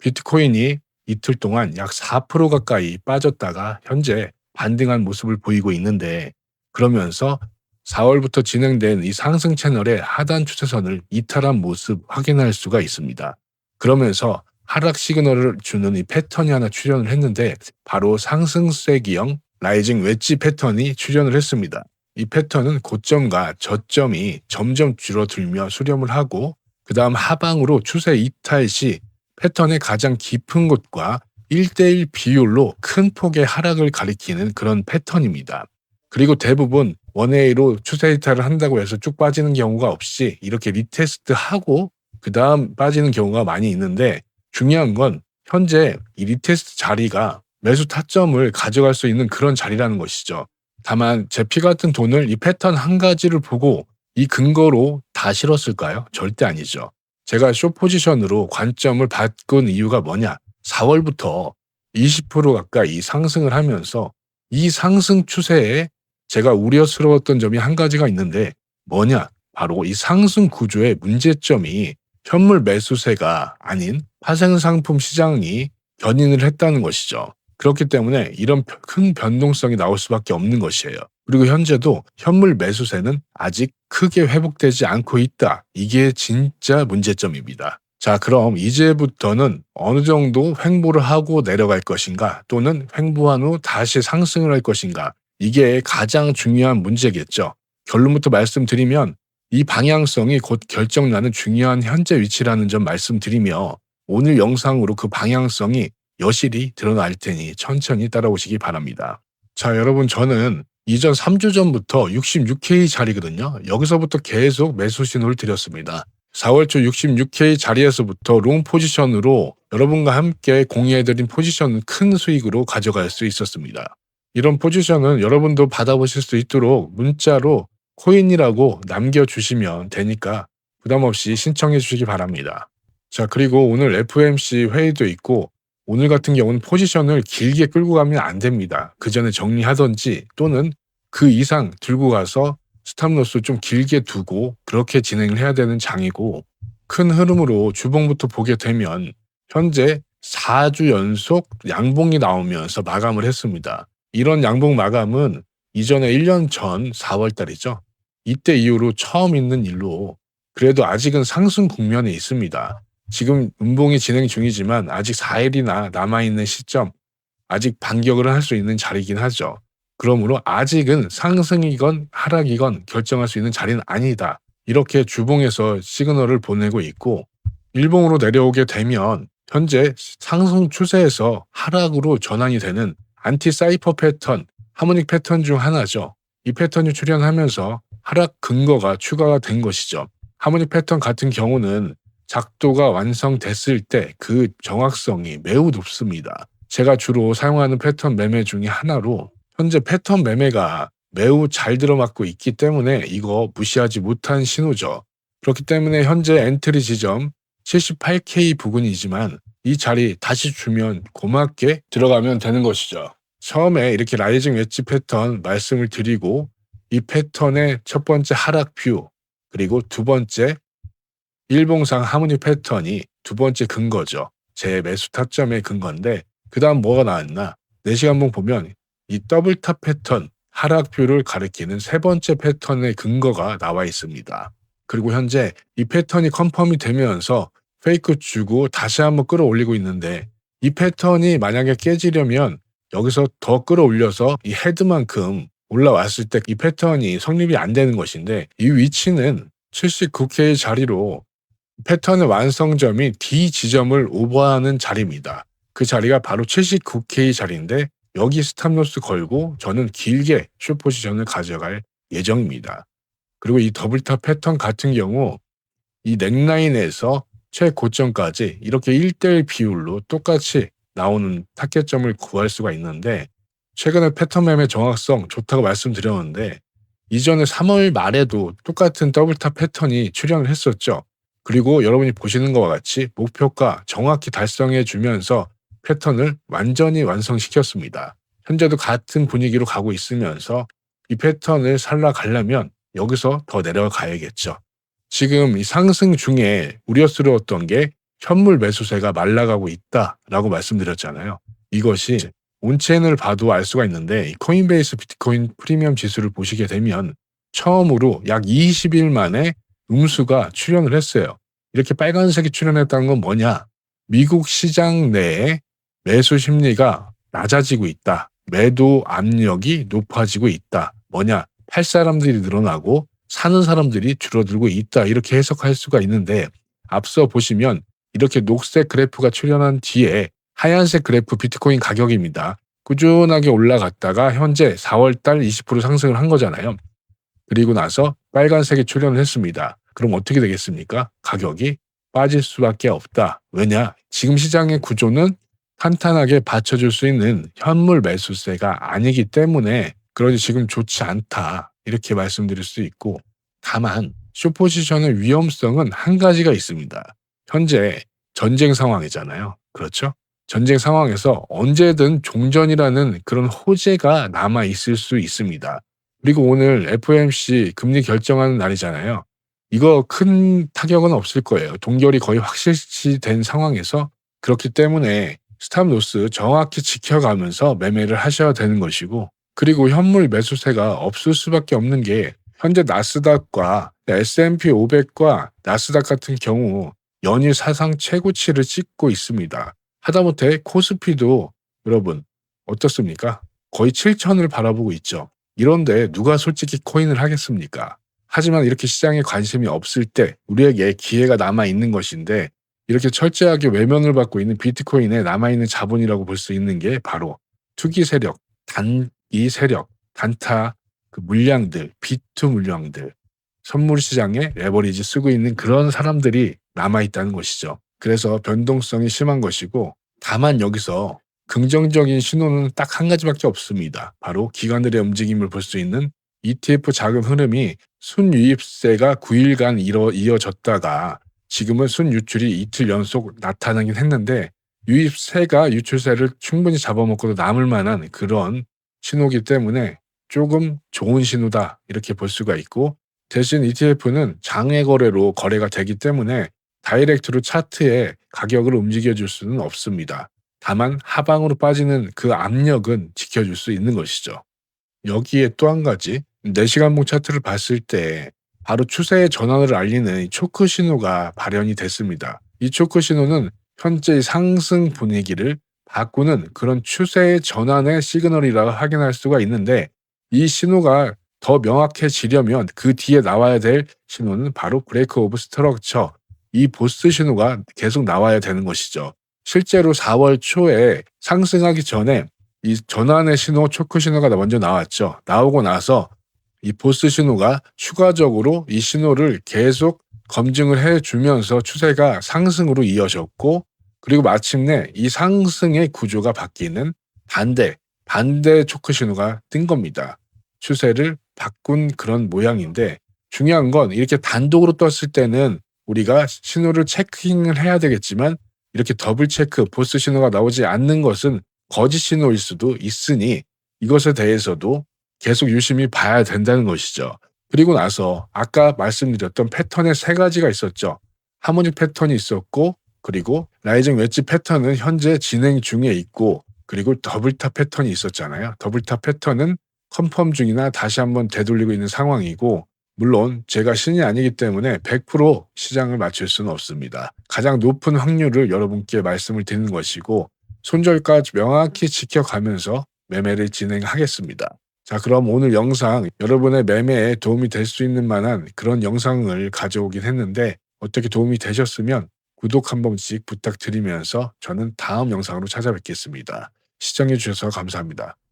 비트코인이 이틀 동안 약 4% 가까이 빠졌다가 현재 반등한 모습을 보이고 있는데, 그러면서 4월부터 진행된 이 상승 채널의 하단 추세선을 이탈한 모습 확인할 수가 있습니다. 그러면서 하락 시그널을 주는 이 패턴이 하나 출현을 했는데, 바로 상승세기형 라이징 웨지 패턴이 출현을 했습니다. 이 패턴은 고점과 저점이 점점 줄어들며 수렴을 하고, 그 다음 하방으로 추세 이탈 시 패턴의 가장 깊은 곳과 1대1 비율로 큰 폭의 하락을 가리키는 그런 패턴입니다. 그리고 대부분 원웨이로 추세 이탈을 한다고 해서 쭉 빠지는 경우가 없이 이렇게 리테스트하고 그 다음 빠지는 경우가 많이 있는데, 중요한 건 현재 이 리테스트 자리가 매수 타점을 가져갈 수 있는 그런 자리라는 것이죠. 다만 제 피 같은 돈을 이 패턴 한 가지를 보고 이 근거로 다 실었을까요? 절대 아니죠. 제가 숏 포지션으로 관점을 바꾼 이유가 뭐냐? 4월부터 20% 가까이 상승을 하면서 이 상승 추세에 제가 우려스러웠던 점이 한 가지가 있는데, 뭐냐? 바로 이 상승 구조의 문제점이 현물 매수세가 아닌 파생상품 시장이 견인을 했다는 것이죠. 그렇기 때문에 이런 큰 변동성이 나올 수밖에 없는 것이에요. 그리고 현재도 현물 매수세는 아직 크게 회복되지 않고 있다. 이게 진짜 문제점입니다. 자, 그럼 이제부터는 어느 정도 횡보를 하고 내려갈 것인가, 또는 횡보한 후 다시 상승을 할 것인가, 이게 가장 중요한 문제겠죠. 결론부터 말씀드리면 이 방향성이 곧 결정나는 중요한 현재 위치라는 점 말씀드리며, 오늘 영상으로 그 방향성이 여실히 드러날 테니 천천히 따라오시기 바랍니다. 자, 여러분, 저는 이전 3주 전부터 66K 자리거든요. 여기서부터 계속 매수 신호를 드렸습니다. 4월 초 66K 자리에서부터 롱 포지션으로 여러분과 함께 공유해드린 포지션은 큰 수익으로 가져갈 수 있었습니다. 이런 포지션은 여러분도 받아보실 수 있도록 문자로 코인이라고 남겨주시면 되니까 부담없이 신청해 주시기 바랍니다. 자, 그리고 오늘 FOMC 회의도 있고, 오늘 같은 경우는 포지션을 길게 끌고 가면 안 됩니다. 그 전에 정리하던지 또는 그 이상 들고 가서 스탑로스 좀 길게 두고 그렇게 진행을 해야 되는 장이고, 큰 흐름으로 주봉부터 보게 되면 현재 4주 연속 양봉이 나오면서 마감을 했습니다. 이런 양봉 마감은 이전에 1년 전 4월 달이죠. 이때 이후로 처음 있는 일로 그래도 아직은 상승 국면에 있습니다. 지금 음봉이 진행 중이지만 아직 4일이나 남아있는 시점, 아직 반격을 할 수 있는 자리이긴 하죠. 그러므로 아직은 상승이건 하락이건 결정할 수 있는 자리는 아니다. 이렇게 주봉에서 시그널을 보내고 있고, 일봉으로 내려오게 되면 현재 상승 추세에서 하락으로 전환이 되는 안티 사이퍼 패턴, 하모닉 패턴 중 하나죠. 이 패턴이 출현하면서 하락 근거가 추가가 된 것이죠. 하모닉 패턴 같은 경우는 작도가 완성됐을 때 그 정확성이 매우 높습니다. 제가 주로 사용하는 패턴 매매 중에 하나로, 현재 패턴 매매가 매우 잘 들어맞고 있기 때문에 이거 무시하지 못한 신호죠. 그렇기 때문에 현재 엔트리 지점 78K 부근이지만 이 자리 다시 주면 고맙게 들어가면 되는 것이죠. 처음에 이렇게 라이징 웨지 패턴 말씀을 드리고, 이 패턴의 첫 번째 하락 뷰, 그리고 두 번째 일봉상 하모닉 패턴이 두 번째 근거죠. 제 매수 타점의 근거인데, 그 다음 뭐가 나왔나? 4시간봉 보면 이 더블탑 패턴, 하락뷰를 가리키는 세 번째 패턴의 근거가 나와 있습니다. 그리고 현재 이 패턴이 컨펌이 되면서 페이크 주고 다시 한번 끌어올리고 있는데, 이 패턴이 만약에 깨지려면 여기서 더 끌어올려서 이 헤드만큼 올라왔을 때 이 패턴이 성립이 안 되는 것인데, 이 위치는 79K 자리로 패턴의 완성점이 D 지점을 오버하는 자리입니다. 그 자리가 바로 79K 자리인데, 여기 스탑로스 걸고 저는 길게 숏 포지션을 가져갈 예정입니다. 그리고 이 더블탑 패턴 같은 경우 이 넥라인에서 최고점까지 이렇게 1대1 비율로 똑같이 나오는 타겟점을 구할 수가 있는데, 최근에 패턴 매매 정확성 좋다고 말씀드렸는데, 이전에 3월 말에도 똑같은 더블탑 패턴이 출현을 했었죠. 그리고 여러분이 보시는 것과 같이 목표가 정확히 달성해 주면서 패턴을 완전히 완성시켰습니다. 현재도 같은 분위기로 가고 있으면서 이 패턴을 살라가려면 여기서 더 내려가야겠죠. 지금 이 상승 중에 우려스러웠던 게 현물 매수세가 말라가고 있다라고 말씀드렸잖아요. 이것이 온체인을 봐도 알 수가 있는데 이 코인베이스 비트코인 프리미엄 지수를 보시게 되면 처음으로 약 20일 만에 음수가 출현을 했어요. 이렇게 빨간색이 출현했다는 건 뭐냐? 미국 시장 내에 매수 심리가 낮아지고 있다. 매도 압력이 높아지고 있다. 뭐냐? 팔 사람들이 늘어나고 사는 사람들이 줄어들고 있다. 이렇게 해석할 수가 있는데 앞서 보시면 이렇게 녹색 그래프가 출현한 뒤에 하얀색 그래프 비트코인 가격입니다. 꾸준하게 올라갔다가 현재 4월 달 20% 상승을 한 거잖아요. 그리고 나서 빨간색이 출현을 했습니다. 그럼 어떻게 되겠습니까? 가격이 빠질 수밖에 없다. 왜냐? 지금 시장의 구조는 탄탄하게 받쳐줄 수 있는 현물 매수세가 아니기 때문에 그러니 지금 좋지 않다. 이렇게 말씀드릴 수 있고 다만 숏포지션의 위험성은 한 가지가 있습니다. 현재 전쟁 상황이잖아요. 그렇죠? 전쟁 상황에서 언제든 종전이라는 그런 호재가 남아 있을 수 있습니다. 그리고 오늘 FOMC 금리 결정하는 날이잖아요. 이거 큰 타격은 없을 거예요. 동결이 거의 확실시된 상황에서 그렇기 때문에 스탑로스 정확히 지켜가면서 매매를 하셔야 되는 것이고 그리고 현물 매수세가 없을 수밖에 없는 게 현재 나스닥과 S&P 500과 나스닥 같은 경우 연일 사상 최고치를 찍고 있습니다. 하다못해 코스피도 여러분 어떻습니까? 거의 7천을 바라보고 있죠. 이런데 누가 솔직히 코인을 하겠습니까? 하지만 이렇게 시장에 관심이 없을 때 우리에게 기회가 남아있는 것인데 이렇게 철저하게 외면을 받고 있는 비트코인에 남아있는 자본이라고 볼 수 있는 게 바로 투기 세력, 단기 세력, 단타 물량들, 비투 물량들, 선물 시장에 레버리지 쓰고 있는 그런 사람들이 남아있다는 것이죠. 그래서 변동성이 심한 것이고 다만 여기서 긍정적인 신호는 딱 한 가지밖에 없습니다. 바로 기관들의 움직임을 볼 수 있는 ETF 자금 흐름이 순유입세가 9일간 이어졌다가 지금은 순유출이 이틀 연속 나타나긴 했는데 유입세가 유출세를 충분히 잡아먹고도 남을 만한 그런 신호기 때문에 조금 좋은 신호다 이렇게 볼 수가 있고 대신 ETF는 장외 거래로 거래가 되기 때문에 다이렉트로 차트에 가격을 움직여줄 수는 없습니다. 다만 하방으로 빠지는 그 압력은 지켜줄 수 있는 것이죠. 여기에 또 한 가지 4시간봉 차트를 봤을 때 바로 추세의 전환을 알리는 초크 신호가 발현이 됐습니다. 이 초크 신호는 현재의 상승 분위기를 바꾸는 그런 추세의 전환의 시그널이라 확인할 수가 있는데 이 신호가 더 명확해지려면 그 뒤에 나와야 될 신호는 바로 브레이크 오브 스트럭처, 이 보스 신호가 계속 나와야 되는 것이죠. 실제로 4월 초에 상승하기 전에 이 전환의 신호, 초크 신호가 먼저 나왔죠. 나오고 나서 이 보스 신호가 추가적으로 이 신호를 계속 검증을 해주면서 추세가 상승으로 이어졌고 그리고 마침내 이 상승의 구조가 바뀌는 반대 초크 신호가 뜬 겁니다. 추세를 바꾼 그런 모양인데 중요한 건 이렇게 단독으로 떴을 때는 우리가 신호를 체킹을 해야 되겠지만 이렇게 더블 체크, 보스 신호가 나오지 않는 것은 거짓 신호일 수도 있으니 이것에 대해서도 계속 유심히 봐야 된다는 것이죠. 그리고 나서 아까 말씀드렸던 패턴의 3가지가 있었죠. 하모닉 패턴이 있었고 그리고 라이징 웨지 패턴은 현재 진행 중에 있고 그리고 더블탑 패턴이 있었잖아요. 더블탑 패턴은 컨펌 중이나 다시 한번 되돌리고 있는 상황이고 물론 제가 신이 아니기 때문에 100% 시장을 맞출 수는 없습니다. 가장 높은 확률을 여러분께 말씀을 드리는 것이고 손절까지 명확히 지켜가면서 매매를 진행하겠습니다. 자, 그럼 오늘 영상 여러분의 매매에 도움이 될 수 있는 만한 그런 영상을 가져오긴 했는데 어떻게 도움이 되셨으면 구독 한 번씩 부탁드리면서 저는 다음 영상으로 찾아뵙겠습니다. 시청해 주셔서 감사합니다.